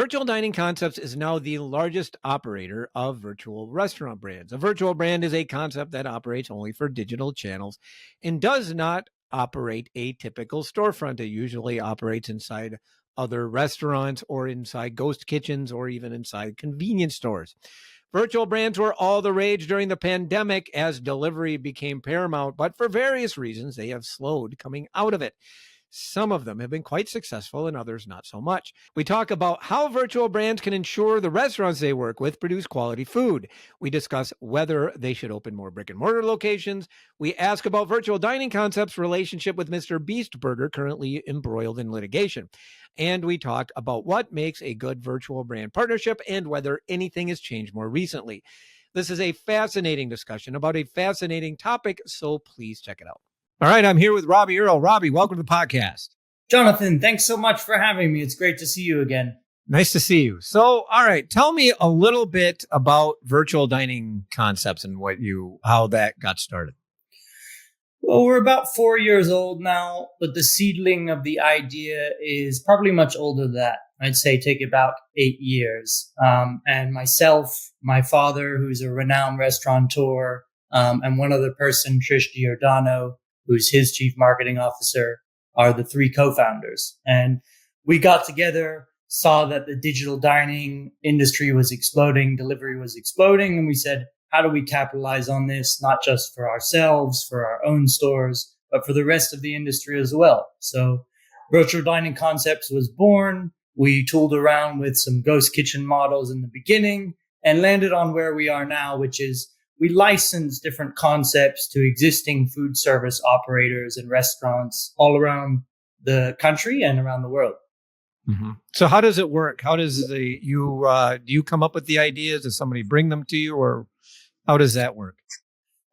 Virtual Dining Concepts is now the largest operator of virtual restaurant brands. A virtual brand is a concept that operates only for digital channels and does not operate a typical storefront. It usually operates inside other restaurants or inside ghost kitchens or even inside convenience stores. Virtual brands were all the rage during the pandemic as delivery became paramount, but for various reasons, they have slowed coming out of it. Some of them have been quite successful and others not so much. We talk about how virtual brands can ensure the restaurants they work with produce quality food. We discuss whether they should open more brick and mortar locations. We ask about virtual dining concepts' relationship with MrBeast Burger, currently embroiled in litigation. And we talk about what makes a good virtual brand partnership and whether anything has changed more recently. This is a fascinating discussion about a fascinating topic, so please check it out. All right, I'm here with Robbie Earl. Robbie, welcome to the podcast. Jonathan, thanks so much for having me. It's great to see you again. Nice to see you. So, all right, tell me a little bit about virtual dining concepts and how that got started. Well, we're about 4 years old now, but the seedling of the idea is probably much older than that. I'd say take about 8 years. And myself, my father, who's a renowned restaurateur, and one other person, Trish Giordano, who's his chief marketing officer, are the three co-founders. And we got together, saw that the digital dining industry was exploding, delivery was exploding, and we said, how do we capitalize on this, not just for ourselves, for our own stores, but for the rest of the industry as well? So Virtual Dining Concepts was born. We tooled around with some ghost kitchen models in the beginning and landed on where we are now, which is we license different concepts to existing food service operators and restaurants all around the country and around the world. Mm-hmm. So how does it work? How does do you come up with the ideas? Does somebody bring them to you, or how does that work?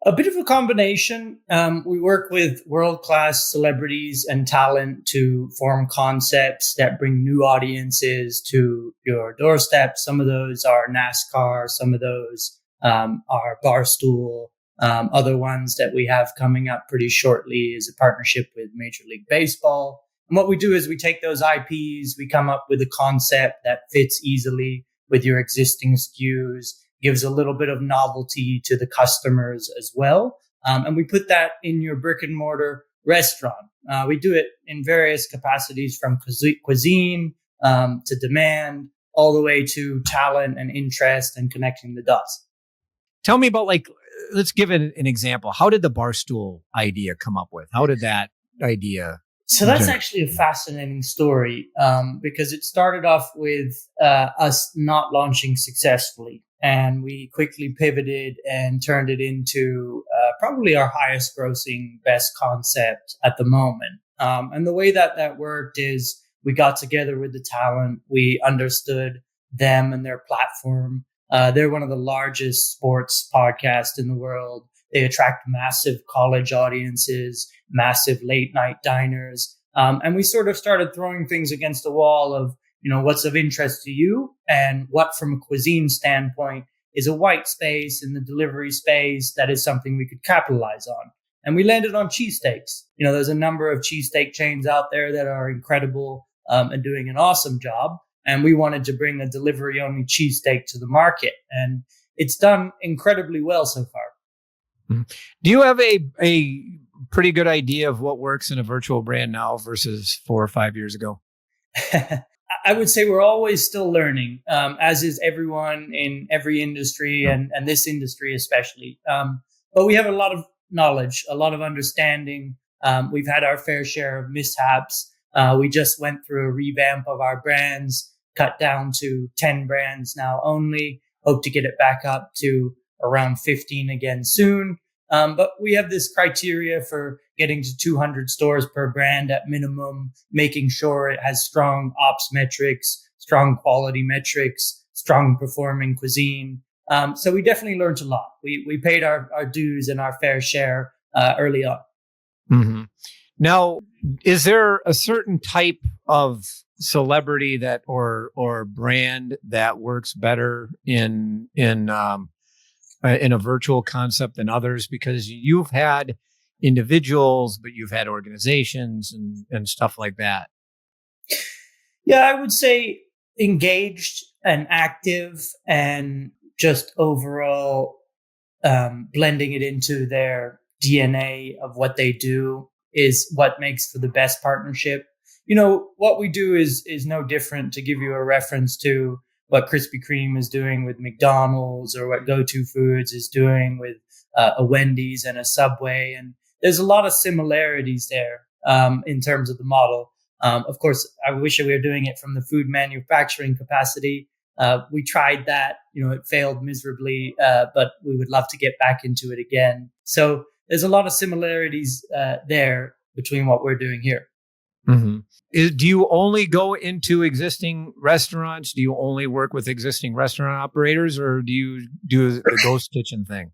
A bit of a combination. We work with world-class celebrities and talent to form concepts that bring new audiences to your doorstep. Some of those are NASCAR. Some of those are Barstool. Other ones that we have coming up pretty shortly is a partnership with Major League Baseball. And what we do is we take those IPs, we come up with a concept that fits easily with your existing SKUs, gives a little bit of novelty to the customers as well. And we put that in your brick and mortar restaurant. We do it in various capacities, from cuisine to demand, all the way to talent and interest and connecting the dots. Tell me about, let's give it an example. How did the Barstool idea come up with? How did that idea? So that's actually a fascinating story because it started off with us not launching successfully. And we quickly pivoted and turned it into probably our highest grossing, best concept at the moment. And the way that worked is we got together with the talent. We understood them and their platform. They're one of the largest sports podcasts in the world. They attract massive college audiences, massive late night diners. And we sort of started throwing things against the wall of, what's of interest to you and what from a cuisine standpoint is a white space in the delivery space that is something we could capitalize on. And we landed on cheesesteaks. There's a number of cheesesteak chains out there that are incredible and doing an awesome job. And we wanted to bring a delivery-only cheesesteak to the market. And it's done incredibly well so far. Mm-hmm. Do you have a pretty good idea of what works in a virtual brand now versus 4 or 5 years ago? I would say we're always still learning, as is everyone in every industry and this industry especially. But we have a lot of knowledge, a lot of understanding. We've had our fair share of mishaps. We just went through a revamp of our brands, cut down to 10 brands now only. Hope to get it back up to around 15 again soon. But we have this criteria for getting to 200 stores per brand at minimum, making sure it has strong ops metrics, strong quality metrics, strong performing cuisine. So we definitely learned a lot. We paid our dues and our fair share early on. Mm-hmm. Now, is there a certain type of celebrity that or brand that works better in a virtual concept than others? Because you've had individuals, but you've had organizations and stuff like that. Yeah, I would say engaged and active, and just overall blending it into their DNA of what they do is what makes for the best partnership. What we do is no different. To give you a reference to what Krispy Kreme is doing with McDonald's, or what GoTo Foods is doing with a Wendy's and a Subway, and there's a lot of similarities there in terms of the model. Of course, I wish we were doing it from the food manufacturing capacity. We tried that, it failed miserably, but we would love to get back into it again. So there's a lot of similarities there between what we're doing here. Mm-hmm. Do you only go into existing restaurants? Do you only work with existing restaurant operators, or do you do the ghost kitchen thing?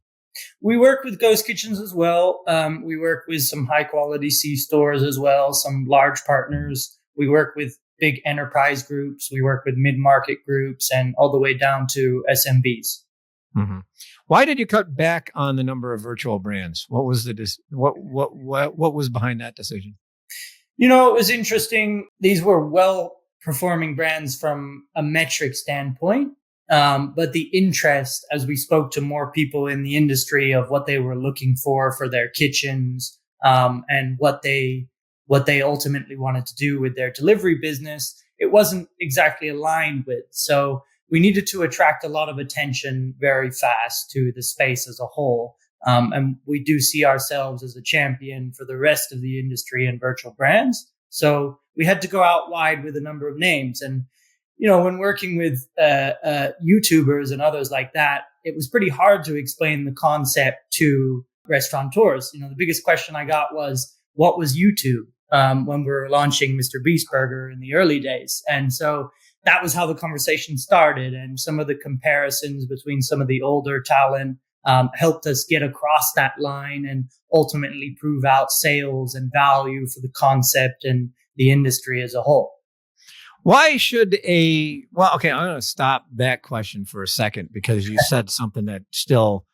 We work with ghost kitchens as well. We work with some high quality C stores as well, some large partners. We work with big enterprise groups. We work with mid-market groups, and all the way down to SMBs. Mm-hmm. Why did you cut back on the number of virtual brands? What was what was behind that decision? It was interesting. These were well-performing brands from a metric standpoint, but the interest, as we spoke to more people in the industry, of what they were looking for their kitchens, and what they ultimately wanted to do with their delivery business, it wasn't exactly aligned with. So we needed to attract a lot of attention very fast to the space as a whole. And we do see ourselves as a champion for the rest of the industry and virtual brands. So we had to go out wide with a number of names. And, when working with YouTubers and others like that, it was pretty hard to explain the concept to restaurateurs. The biggest question I got was, what was YouTube? When we were launching MrBeast Burger in the early days. And so that was how the conversation started. And some of the comparisons between some of the older talent helped us get across that line and ultimately prove out sales and value for the concept and the industry as a whole. Why should I'm going to stop that question for a second, because you said something that still,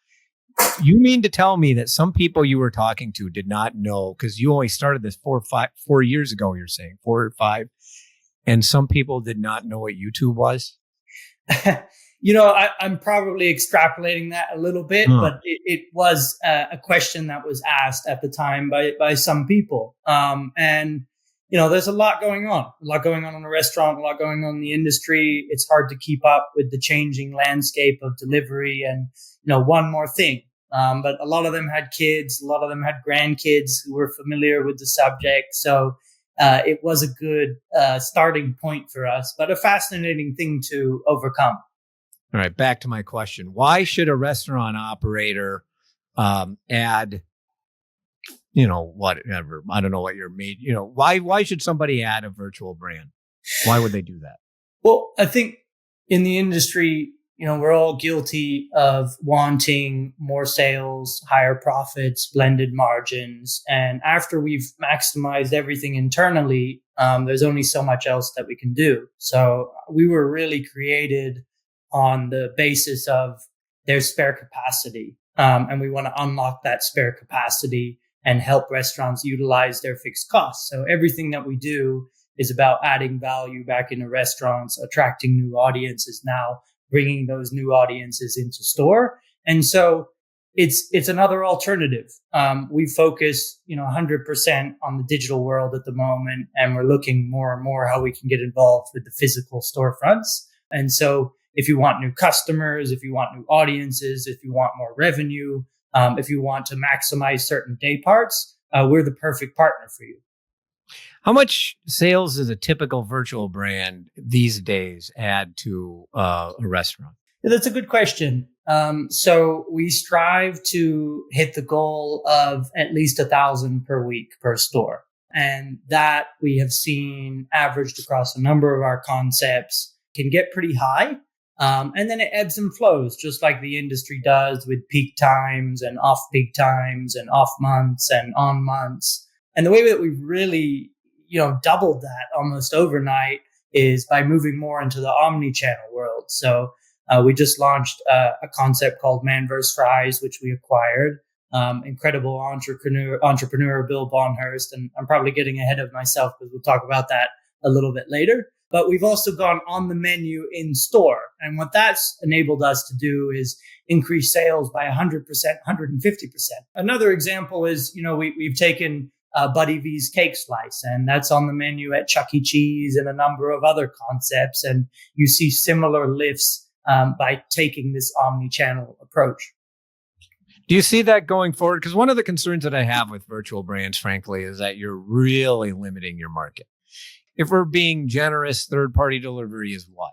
you mean to tell me that some people you were talking to did not know, because you only started this 4 years ago, you're saying 4 or 5, and some people did not know what YouTube was? I'm probably extrapolating that a little bit, but it was a question that was asked at the time by some people. And there's a lot going on in a restaurant, a lot going on in the industry. It's hard to keep up with the changing landscape of delivery and, one more thing. But a lot of them had kids, a lot of them had grandkids who were familiar with the subject. So it was a good starting point for us, but a fascinating thing to overcome. All right, back to my question. Why should a restaurant operator add, whatever, I don't know what you're made, why should somebody add a virtual brand? Why would they do that? Well, I think in the industry, we're all guilty of wanting more sales, higher profits, blended margins. And after we've maximized everything internally, there's only so much else that we can do. So we were really created on the basis of there's spare capacity. And we want to unlock that spare capacity and help restaurants utilize their fixed costs. So everything that we do is about adding value back into restaurants, attracting new audiences now, bringing those new audiences into store. And so it's another alternative. We focus, 100% on the digital world at the moment, and we're looking more and more how we can get involved with the physical storefronts. And so if you want new customers, if you want new audiences, if you want more revenue, if you want to maximize certain day parts, we're the perfect partner for you. How much sales does a typical virtual brand these days add to a restaurant? Yeah, that's a good question. So we strive to hit the goal of at least 1,000 per week per store. And that we have seen averaged across a number of our concepts can get pretty high. And then it ebbs and flows, just like the industry does, with peak times and off peak times and off months and on months. And the way that we've really, doubled that almost overnight is by moving more into the omni-channel world. So we just launched a concept called Man vs. Fries, which we acquired. Incredible entrepreneur Bill Bonhurst. And I'm probably getting ahead of myself because we'll talk about that a little bit later. but we've also gone on the menu in store. And what that's enabled us to do is increase sales by 100%, 150%. Another example is, we've taken Buddy V's cake slice, and that's on the menu at Chuck E. Cheese and a number of other concepts. And you see similar lifts by taking this omni-channel approach. Do you see that going forward? Because one of the concerns that I have with virtual brands, frankly, is that you're really limiting your market. If we're being generous, third-party delivery is what?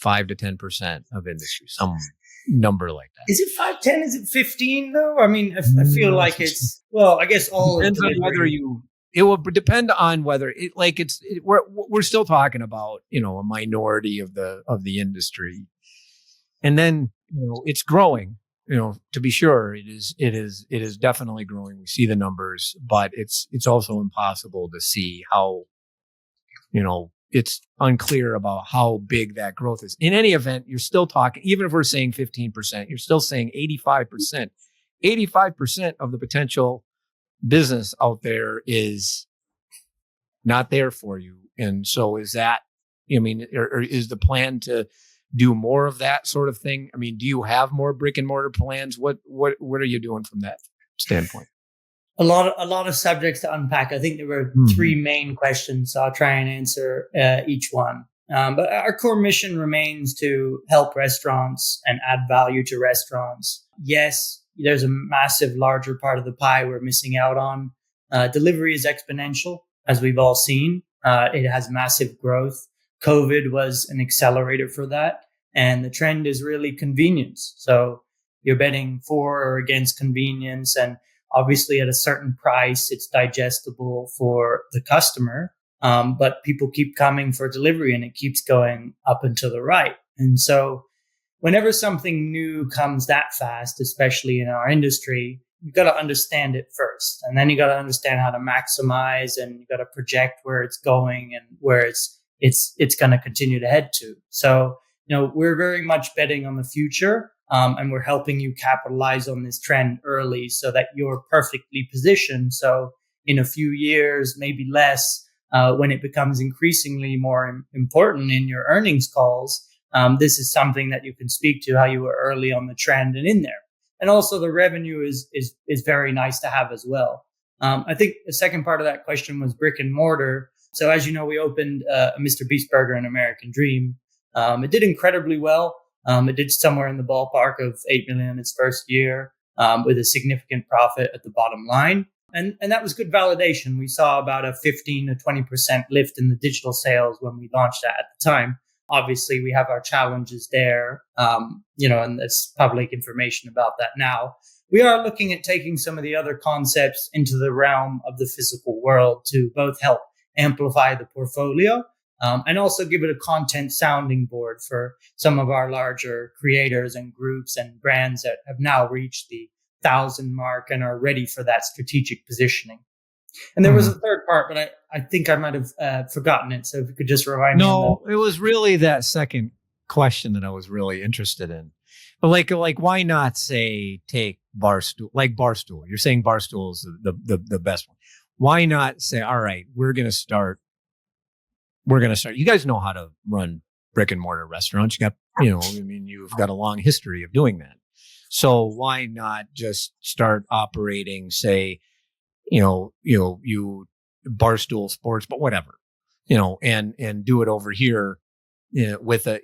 5 to 10% of industry, some number like that. Is it 5, 10? Is it 15 though? I mean, I feel like it's, well, I guess all depends on whether it will depend on whether we're still talking about, a minority of the industry. And then, it's growing, to be sure, it is definitely growing. We see the numbers, but it's also impossible to see how, it's unclear about how big that growth is. In any event, you're still talking, even if we're saying 15%, you're still saying 85%. 85% of the potential business out there is not there for you. And so is that, or is the plan to do more of that sort of thing? I mean, do you have more brick and mortar plans? What are you doing from that standpoint? A lot of subjects to unpack. I think there were three main questions, so I'll try and answer each one. But our core mission remains to help restaurants and add value to restaurants. Yes, there's a massive larger part of the pie we're missing out on. Delivery is exponential, as we've all seen. It has massive growth. COVID was an accelerator for that. And the trend is really convenience. So you're betting for or against convenience. And obviously at a certain price, it's digestible for the customer. But people keep coming for delivery and it keeps going up and to the right. And so whenever something new comes that fast, especially in our industry, you've got to understand it first. And then you got to understand how to maximize, and you got to project where it's going and where it's going to continue to head to. So, we're very much betting on the future, and we're helping you capitalize on this trend early so that you're perfectly positioned. So in a few years, maybe less, when it becomes increasingly more important in your earnings calls, this is something that you can speak to, how you were early on the trend and in there. And also the revenue is very nice to have as well. I think the second part of that question was brick and mortar. So as you know, we opened a MrBeast Burger and American Dream. It did incredibly well. It did somewhere in the ballpark of 8 million in its first year, with a significant profit at the bottom line. And that was good validation. We saw about a 15 to 20% lift in the digital sales when we launched that at the time. Obviously, we have our challenges there, and there's public information about that now. We are looking at taking some of the other concepts into the realm of the physical world to both help amplify the portfolio, and also give it a content sounding board for some of our larger creators and groups and brands that have now reached the 1,000 mark and are ready for that strategic positioning. And there was a third part, but I think I might have forgotten it. So if you could just remind me. No, it was really that second question that I was really interested in. But like why not say take Barstool, like Barstool? You're saying Barstool is the best one. Why not say, all right, we're going to start. You guys know how to run brick and mortar restaurants. You've got a long history of doing that. So why not just start operating, say, you Barstool Sports, but whatever, and do it over here, with a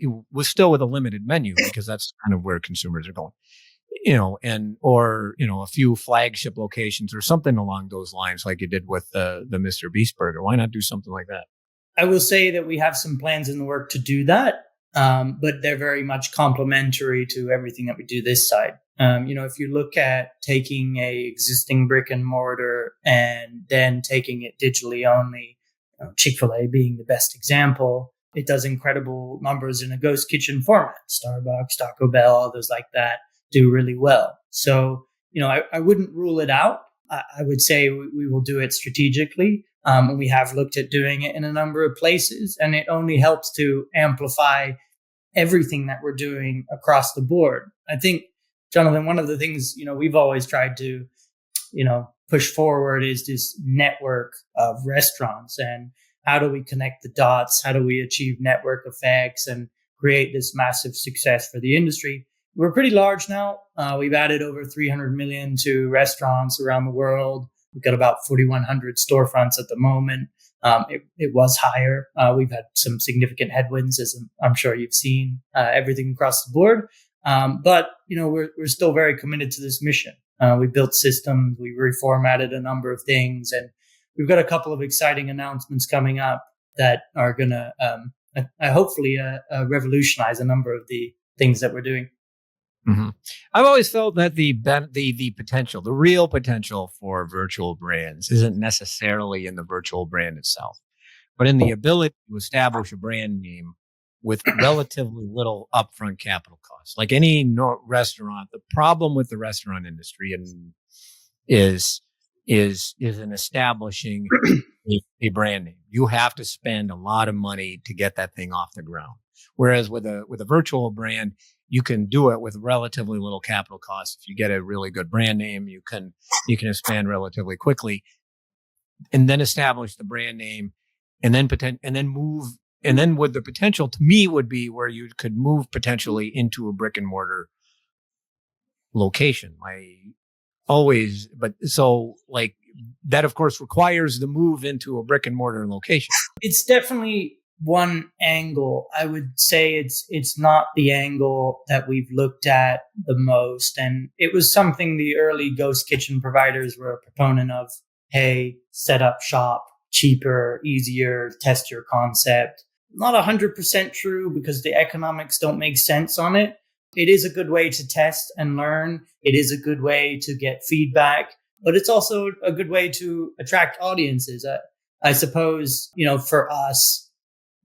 limited menu, because that's kind of where consumers are going, or a few flagship locations or something along those lines, like you did with the MrBeast Burger. Why not do something like that? I will say that we have some plans in the work to do that, but they're very much complementary to everything that we do this side. If you look at taking a existing brick and mortar and then taking it digitally only, Chick-fil-A being the best example, it does incredible numbers in a ghost kitchen format. Starbucks, Taco Bell, others like that do really well. So, I wouldn't rule it out. I would say we will do it strategically. And we have looked at doing it in a number of places, and it only helps to amplify everything that we're doing across the board. I think, Jonathan, one of the things, we've always tried to, push forward is this network of restaurants. And how do we connect the dots? How do we achieve network effects and create this massive success for the industry? We're pretty large now. We've added over 300 million to restaurants around the world. We've got about 4,100 storefronts at the moment. It was higher. We've had some significant headwinds, as I'm sure you've seen, everything across the board. But we're still very committed to this mission. We built systems, we reformatted a number of things, and we've got a couple of exciting announcements coming up that are going to hopefully revolutionize a number of the things that we're doing. Mm-hmm. I've always felt that the potential, the real potential for virtual brands isn't necessarily in the virtual brand itself, but in the ability to establish a brand name with relatively little upfront capital costs. Like any restaurant, the problem with the restaurant industry is in establishing a brand name. You have to spend a lot of money to get that thing off the ground. Whereas with a virtual brand, you can do it with relatively little capital costs. If you get a really good brand name, you can expand relatively quickly, and then establish the brand name, and then move. And then with the potential to me would be where you could move potentially into a brick and mortar location. So like that, of course, requires the move into a brick and mortar location. It's definitely one angle. I would say it's not the angle that we've looked at the most. And it was something the early ghost kitchen providers were a proponent of. Hey, set up shop, cheaper, easier, test your concept. Not 100% true because the economics don't make sense on it. It is a good way to test and learn. It is a good way to get feedback, but it's also a good way to attract audiences. I suppose, for us,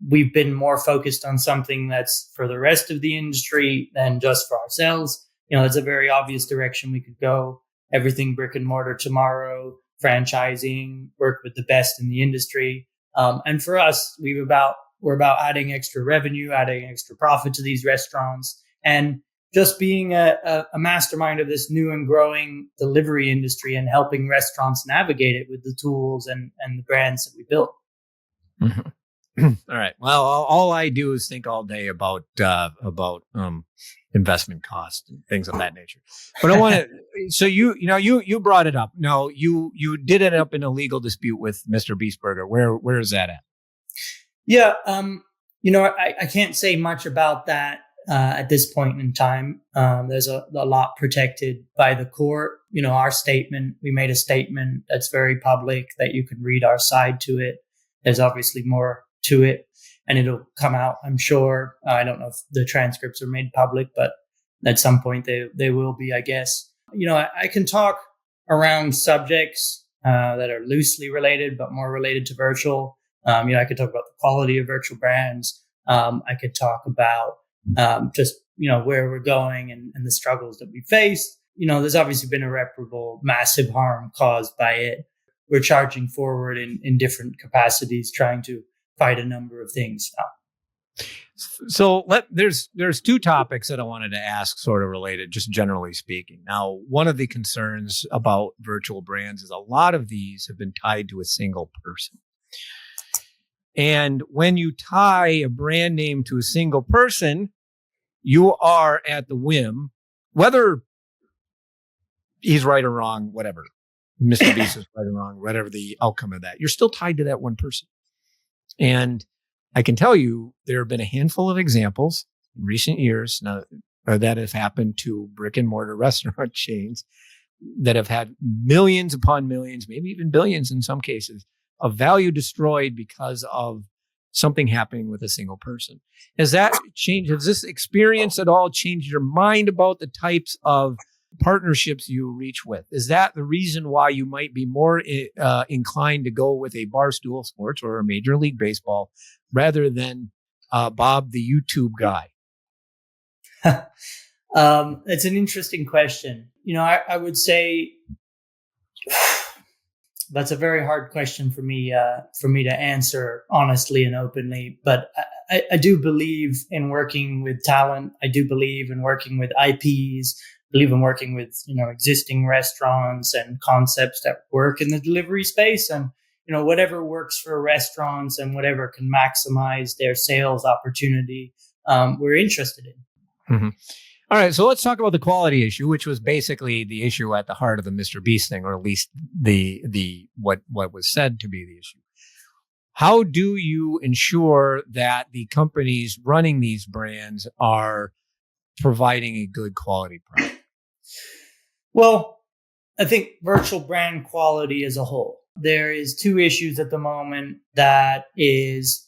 we've been more focused on something that's for the rest of the industry than just for ourselves. It's a very obvious direction we could go. Everything brick and mortar tomorrow, franchising, work with the best in the industry. And for us, we're about adding extra revenue, adding extra profit to these restaurants, and just being a mastermind of this new and growing delivery industry and helping restaurants navigate it with the tools and the brands that we built. Mm-hmm. All right. Well, all I do is think all day about investment costs and things of that nature. But I want to. So you brought it up. No, you did end up in a legal dispute with MrBeast Burger. Where is that at? Yeah. I can't say much about that at this point in time. There's a lot protected by the court. Our statement. We made a statement that's very public that you can read our side to it. There's obviously more to it, and it'll come out, I'm sure. I don't know if the transcripts are made public, but at some point they will be, I guess. I can talk around subjects that are loosely related, but more related to virtual. I could talk about the quality of virtual brands. I could talk about just where we're going and the struggles that we face. There's obviously been irreparable, massive harm caused by it. We're charging forward in different capacities, trying to fight a number of things now. So there's two topics that I wanted to ask, sort of related, just generally speaking. Now, one of the concerns about virtual brands is a lot of these have been tied to a single person. And when you tie a brand name to a single person, you are at the whim, whether he's right or wrong, whatever. MrBeast is right or wrong, whatever the outcome of that, you're still tied to that one person. And I can tell you there have been a handful of examples in recent years now that have happened to brick and mortar restaurant chains that have had millions upon millions, maybe even billions in some cases, of value destroyed because of something happening with a single person. Has that changed? Has this experience at all changed your mind about the types of partnerships you reach with? Is that the reason why you might be more inclined to go with a Barstool Sports or a Major League Baseball rather than Bob the YouTube guy? It's an interesting question. I would say that's a very hard question for me to answer honestly and openly. But I do believe in working with talent. I do believe in working with IPs. Believe in working with existing restaurants and concepts that work in the delivery space. And whatever works for restaurants and whatever can maximize their sales opportunity, we're interested in. Mm-hmm. All right, so let's talk about the quality issue, which was basically the issue at the heart of the MrBeast thing, or at least the what was said to be the issue. How do you ensure that the companies running these brands are providing a good quality product? Well, I think virtual brand quality as a whole. There is two issues at the moment that is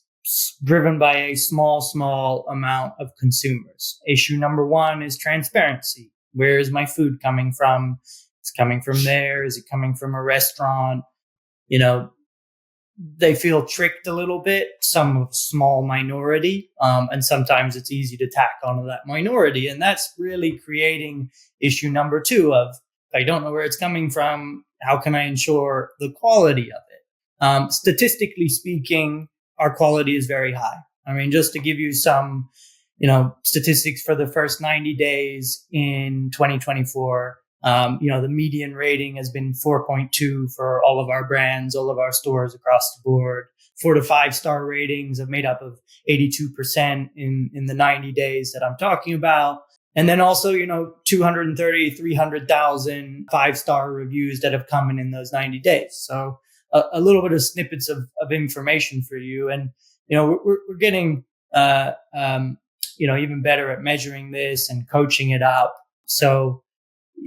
driven by a small amount of consumers. Issue number one is transparency. Where is my food coming from? It's coming from there. Is it coming from a restaurant? They feel tricked a little bit, some small minority, and sometimes it's easy to tack onto that minority. And that's really creating issue number two of, if I don't know where it's coming from, how can I ensure the quality of it? Statistically speaking, our quality is very high. I mean, just to give you some, statistics for the first 90 days in 2024, the median rating has been 4.2 for all of our brands, all of our stores across the board. 4 to 5 star ratings have made up of 82% in the 90 days that I'm talking about. And then also, 230, 300,000 5-star reviews that have come in those 90 days. So a little bit of snippets of information for you. And, we're getting, even better at measuring this and coaching it up. So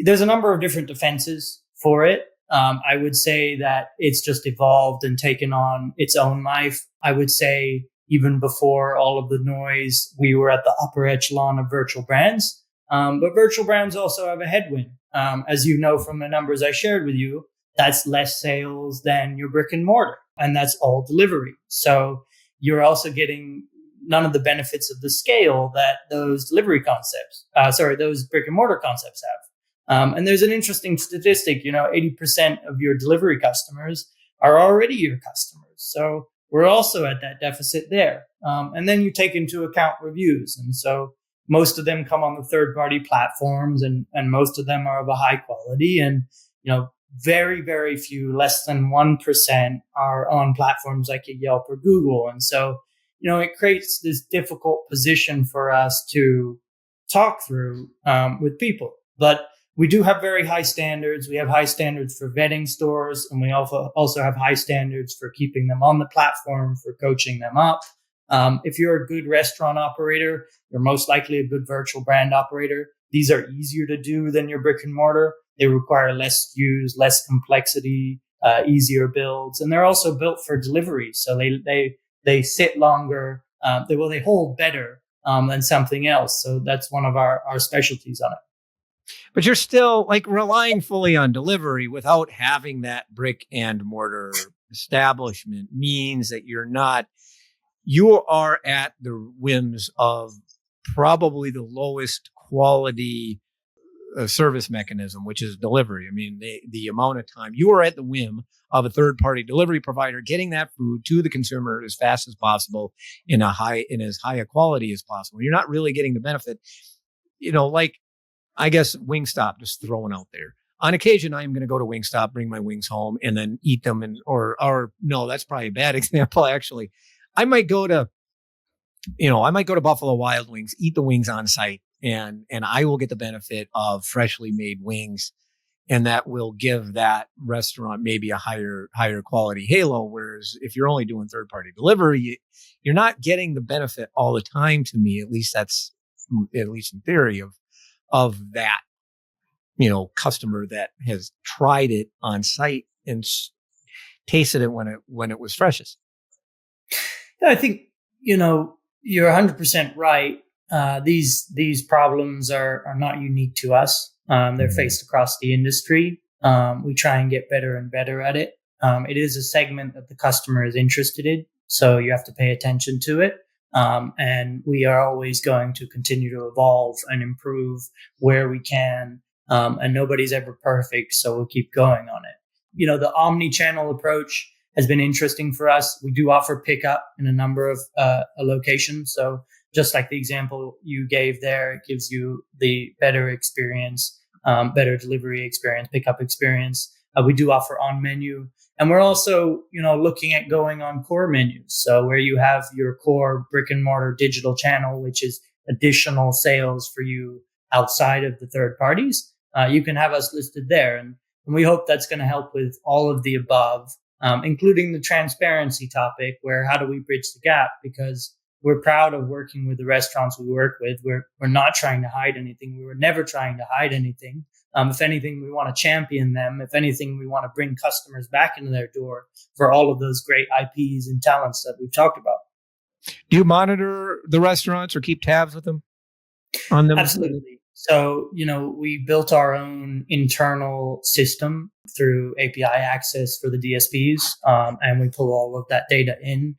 there's a number of different defenses for it. I would say that it's just evolved and taken on its own life. I would say even before all of the noise, we were at the upper echelon of virtual brands. But virtual brands also have a headwind. As you know from the numbers I shared with you, that's less sales than your brick and mortar, and that's all delivery. So you're also getting none of the benefits of the scale that those those brick and mortar concepts have. And there's an interesting statistic, 80% of your delivery customers are already your customers. So we're also at that deficit there. And then you take into account reviews. And so most of them come on the third-party platforms, and most of them are of a high quality. And, very, very few, less than 1%, are on platforms like Yelp or Google. And so, it creates this difficult position for us to talk through with people. But we do have very high standards. We have high standards for vetting stores, and we also have high standards for keeping them on the platform, for coaching them up. If you're a good restaurant operator, you're most likely a good virtual brand operator. These are easier to do than your brick and mortar. They require less SKUs, less complexity, easier builds, and they're also built for delivery. So they sit longer. They hold better than something else. So that's one of our specialties on it. But you're still relying fully on delivery without having that brick and mortar establishment means that you are at the whims of probably the lowest quality service mechanism, which is delivery. I mean, the amount of time you are at the whim of a third-party delivery provider getting that food to the consumer as fast as possible in as high a quality as possible. You're not really getting the benefit, I guess Wingstop, just throwing out there. On occasion, I am going to go to Wingstop, bring my wings home, and then eat them. Or no, that's probably a bad example. Actually, I might go to Buffalo Wild Wings, eat the wings on site, and I will get the benefit of freshly made wings, and that will give that restaurant maybe a higher quality halo. Whereas if you're only doing third party delivery, you're not getting the benefit all the time. To me, at least in theory of that, customer that has tried it on site and tasted it when it was freshest. I think, you're 100% right. These problems are not unique to us. They're faced across the industry. We try and get better and better at it. It is a segment that the customer is interested in, so you have to pay attention to it. And we are always going to continue to evolve and improve where we can. And nobody's ever perfect, so we'll keep going on it. The omni-channel approach has been interesting for us. We do offer pickup in a number of locations. So just like the example you gave there, it gives you the better experience, better delivery experience, pickup experience. We do offer on menu, and we're also, looking at going on core menus. So where you have your core brick and mortar digital channel, which is additional sales for you outside of the third parties, you can have us listed there. And we hope that's going to help with all of the above, including the transparency topic, where how do we bridge the gap? Because we're proud of working with the restaurants we work with. We're not trying to hide anything. We were never trying to hide anything. If anything, we want to champion them. If anything, we want to bring customers back into their door for all of those great IPs and talents that we've talked about. Do you monitor the restaurants or keep tabs with them on them? Absolutely. So, we built our own internal system through API access for the DSPs, and we pull all of that data in.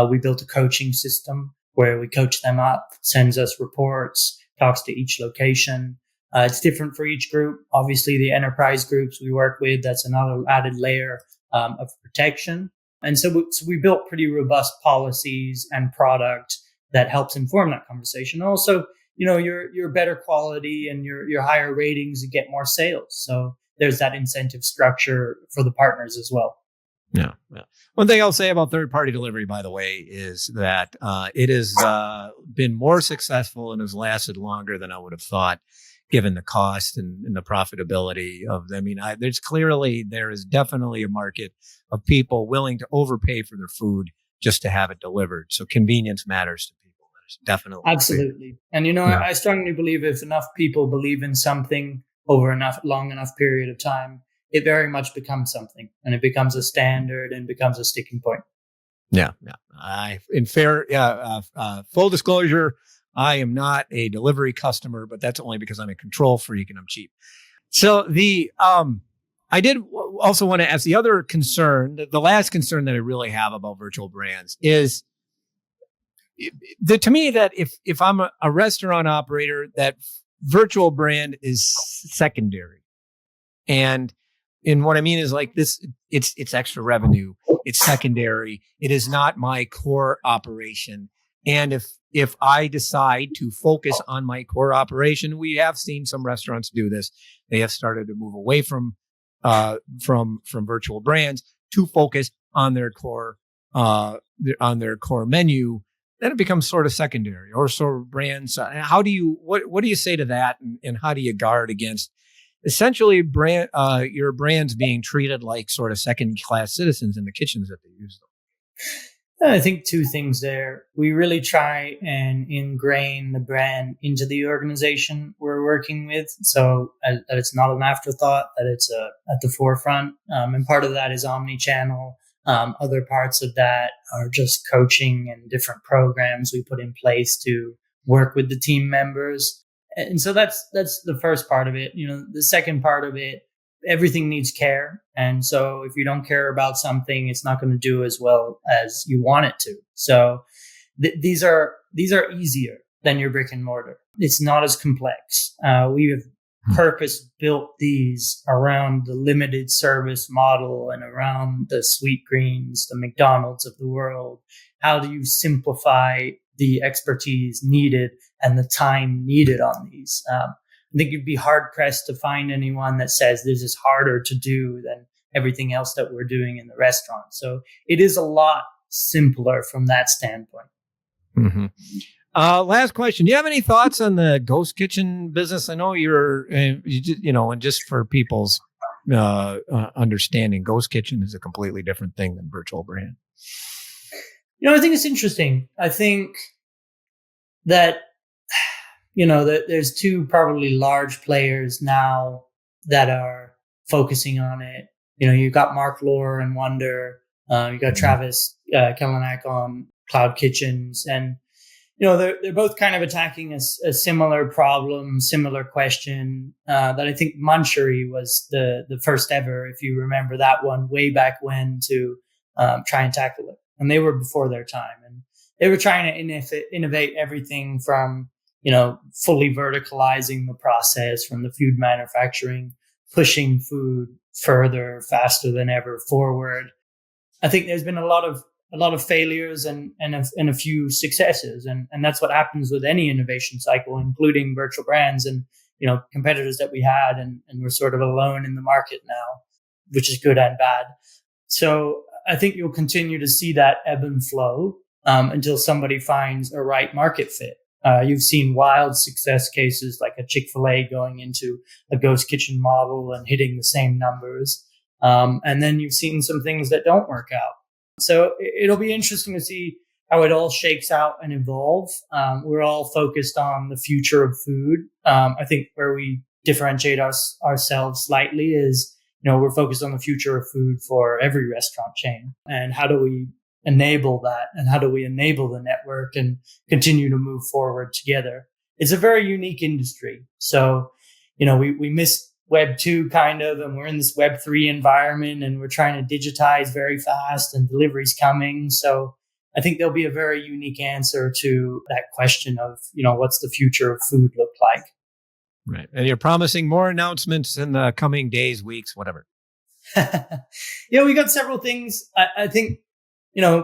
We built a coaching system where we coach them up, sends us reports, talks to each location. It's different for each group. Obviously, the enterprise groups we work with, that's another added layer of protection. And so we built pretty robust policies and product that helps inform that conversation. Also, your better quality and your higher ratings, you get more sales. So there's that incentive structure for the partners as well. Yeah. One thing I'll say about third-party delivery, by the way, is that it has been more successful and has lasted longer than I would have thought, given the cost and the profitability of them. I mean, there is definitely a market of people willing to overpay for their food just to have it delivered. So convenience matters to people. There's definitely. Absolutely. And, I strongly believe if enough people believe in something over long enough period of time, it very much becomes something, and it becomes a standard and becomes a sticking point. Yeah. Full disclosure, I am not a delivery customer, but that's only because I'm a control freak and I'm cheap. So I did also want to ask the other concern, the last concern that I really have about virtual brands is to me that if I'm a restaurant operator, that virtual brand is secondary. And what I mean is like this, it's extra revenue. It's secondary. It is not my core operation. And if I decide to focus on my core operation, we have seen some restaurants do this. They have started to move away from virtual brands to focus on their core menu. Then it becomes sort of secondary or sort of brands. What do you say to that? And how do you guard against essentially your brands being treated like sort of second-class citizens in the kitchens that they use them? I think two things there. We really try and ingrain the brand into the organization we're working with, so that it's not an afterthought, that it's at the forefront. And part of that is omni-channel. Other parts of that are just coaching and different programs we put in place to work with the team members. And so that's the first part of it. The second part of it, everything needs care. And so if you don't care about something, it's not going to do as well as you want it to. So these are easier than your brick and mortar. It's not as complex. We have purpose built these around the limited service model and around the Sweet Greens, the McDonald's of the world. How do you simplify the expertise needed and the time needed on these? I think you'd be hard pressed to find anyone that says this is harder to do than everything else that we're doing in the restaurant. So it is a lot simpler from that standpoint. Mm-hmm. Last question. Do you have any thoughts on the ghost kitchen business? I know and just for people's understanding, ghost kitchen is a completely different thing than virtual brand. I think it's interesting. I think that, that there's two probably large players now that are focusing on it. You've got Mark Lohr and Wonder. You got Travis Kalanick on Cloud Kitchens. And, they're both kind of attacking a similar problem, similar question that I think Munchery was the first ever, if you remember that one, way back when, to try and tackle it. And they were before their time. And they were trying to innovate everything from, fully verticalizing the process from the food manufacturing, pushing food further, faster than ever forward. I think there's been a lot of failures and a few successes. And that's what happens with any innovation cycle, including virtual brands and, competitors that we had. And we're sort of alone in the market now. which is good and bad. So I think you'll continue to see that ebb and flow until somebody finds a right market fit. You've seen wild success cases like a Chick-fil-A going into a ghost kitchen model and hitting the same numbers. And then you've seen some things that don't work out. So it'll be interesting to see how it all shakes out and evolve. We're all focused on the future of food. I think where we differentiate ourselves slightly is, we're focused on the future of food for every restaurant chain. And how do we enable that? And how do we enable the network and continue to move forward together? It's a very unique industry. So, we missed Web 2 kind of, and we're in this Web 3 environment, and we're trying to digitize very fast, and delivery's coming. So I think there'll be a very unique answer to that question of, what's the future of food look like? Right. And you're promising more announcements in the coming days, weeks, whatever. We got several things. I think,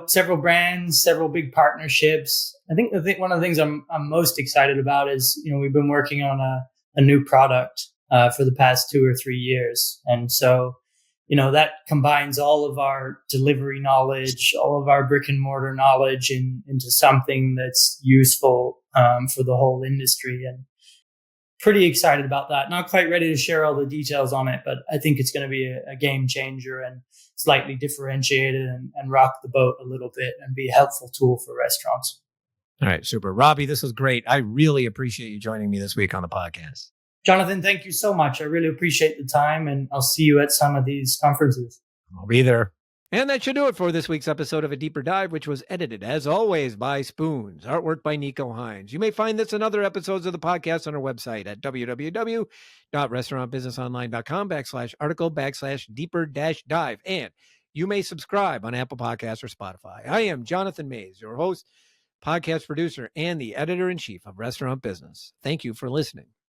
several brands, several big partnerships. I think one of the things I'm most excited about is, we've been working on a new product for the past 2 or 3 years. And so, that combines all of our delivery knowledge, all of our brick and mortar knowledge into something that's useful for the whole industry. And pretty excited about that. Not quite ready to share all the details on it, but I think it's going to be a game changer and slightly differentiated and rock the boat a little bit and be a helpful tool for restaurants. All right, super. Robbie, this was great. I really appreciate you joining me this week on the podcast. Jonathan, thank you so much. I really appreciate the time, and I'll see you at some of these conferences. I'll be there. And that should do it for this week's episode of A Deeper Dive, which was edited, as always, by Spoons. Artwork by Nico Hines. You may find this and other episodes of the podcast on our website at www.restaurantbusinessonline.com/article/deeper-dive. And you may subscribe on Apple Podcasts or Spotify. I am Jonathan Mays, your host, podcast producer, and the editor-in-chief of Restaurant Business. Thank you for listening.